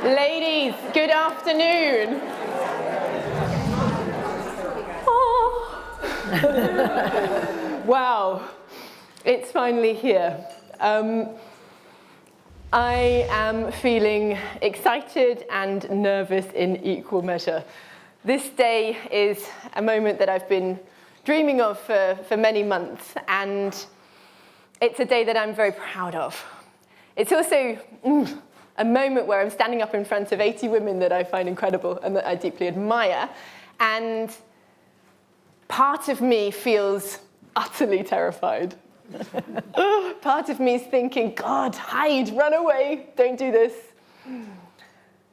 Ladies, good afternoon. Oh. Wow, it's finally here. I am feeling excited and nervous in equal measure. This day is a moment that I've been dreaming of for many months, and it's a day that I'm very proud of. It's also a moment where I'm standing up in front of 80 women that I find incredible and that I deeply admire, and part of me feels utterly terrified. Part of me is thinking, God, hide, run away, don't do this.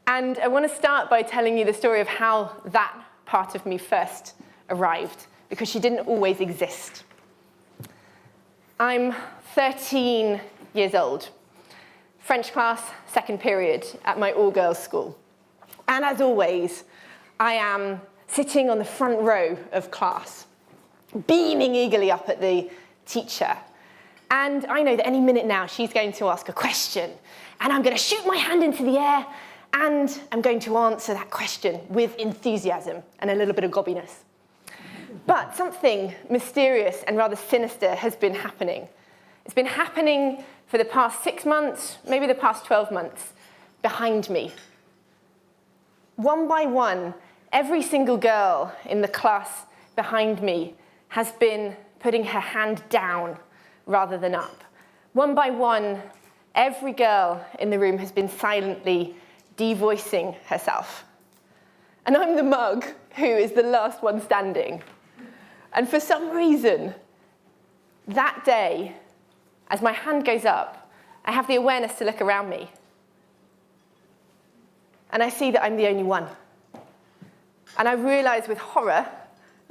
And I want to start by telling you the story of how that part of me first arrived, because she didn't always exist. I'm 13 years old. French class, second period at my all-girls school. And as always, I am sitting on the front row of class, beaming eagerly up at the teacher. And I know that any minute now she's going to ask a question, and I'm going to shoot my hand into the air, and I'm going to answer that question with enthusiasm and a little bit of gobbiness. But something mysterious and rather sinister has been happening. It's been happening for the past 6 months, maybe the past 12 months, behind me. One by one, every single girl in the class behind me has been putting her hand down rather than up. One by one, every girl in the room has been silently devoicing herself. And I'm the mug who is the last one standing. And for some reason, that day, as my hand goes up, I have the awareness to look around me. And I see that I'm the only one. And I realize with horror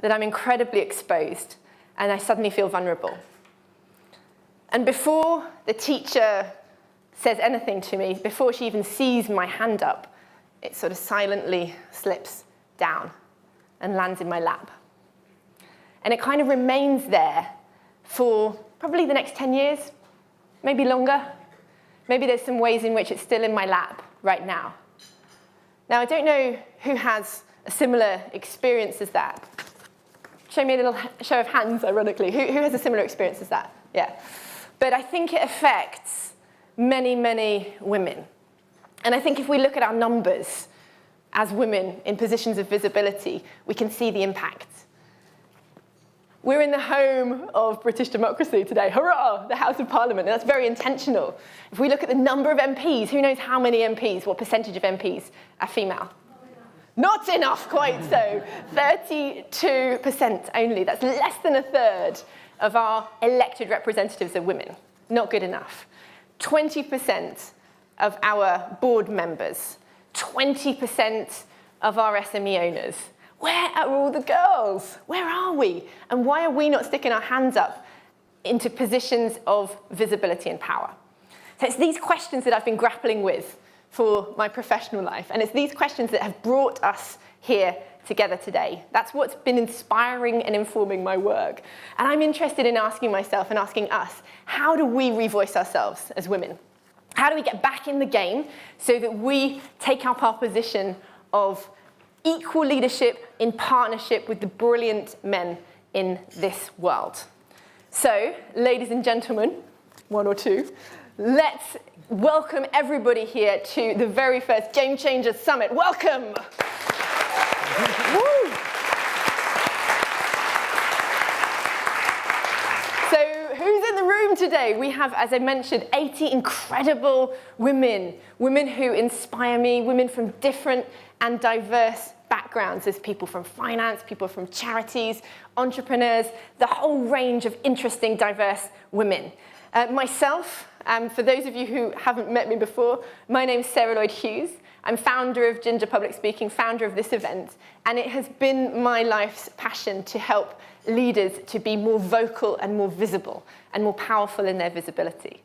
that I'm incredibly exposed, and I suddenly feel vulnerable. And before the teacher says anything to me, before she even sees my hand up, it sort of silently slips down and lands in my lap. And it kind of remains there for probably the next 10 years, maybe longer. Maybe there's some ways in which it's still in my lap right now. Now, I don't know who has a similar experience as that. Show me a little show of hands, ironically. Who has a similar experience as that? Yeah. But I think it affects many, many women. And I think if we look at our numbers as women in positions of visibility, we can see the impact. We're in the home of British democracy today. Hurrah, the House of Parliament. And that's very intentional. If we look at the number of MPs, who knows how many MPs, what percentage of MPs are female? Not enough, quite so. 32% only. That's less than a third of our elected representatives are women. Not good enough. 20% of our board members. 20% of our SME owners. Where are all the girls? Where are we? And why are we not sticking our hands up into positions of visibility and power? So it's these questions that I've been grappling with for my professional life. And it's these questions that have brought us here together today. That's what's been inspiring and informing my work. And I'm interested in asking myself and asking us, how do we revoice ourselves as women? How do we get back in the game so that we take up our position of equal leadership in partnership with the brilliant men in this world? So, ladies and gentlemen, one or two, let's welcome everybody here to the very first Game Changers Summit. Welcome! Woo. So, who's in the room today? We have, as I mentioned, 80 incredible women. Women who inspire me, women from different and diverse backgrounds. There's people from finance, people from charities, entrepreneurs, the whole range of interesting, diverse women. Myself, for those of you who haven't met me before, my name's Sarah Lloyd-Hughes. I'm founder of Ginger Public Speaking, founder of this event, and it has been my life's passion to help leaders to be more vocal and more visible and more powerful in their visibility.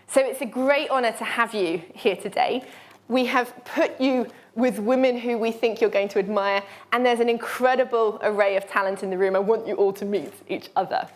So it's a great honor to have you here today. We have put you with women who we think you're going to admire, and there's an incredible array of talent in the room. I want you all to meet each other.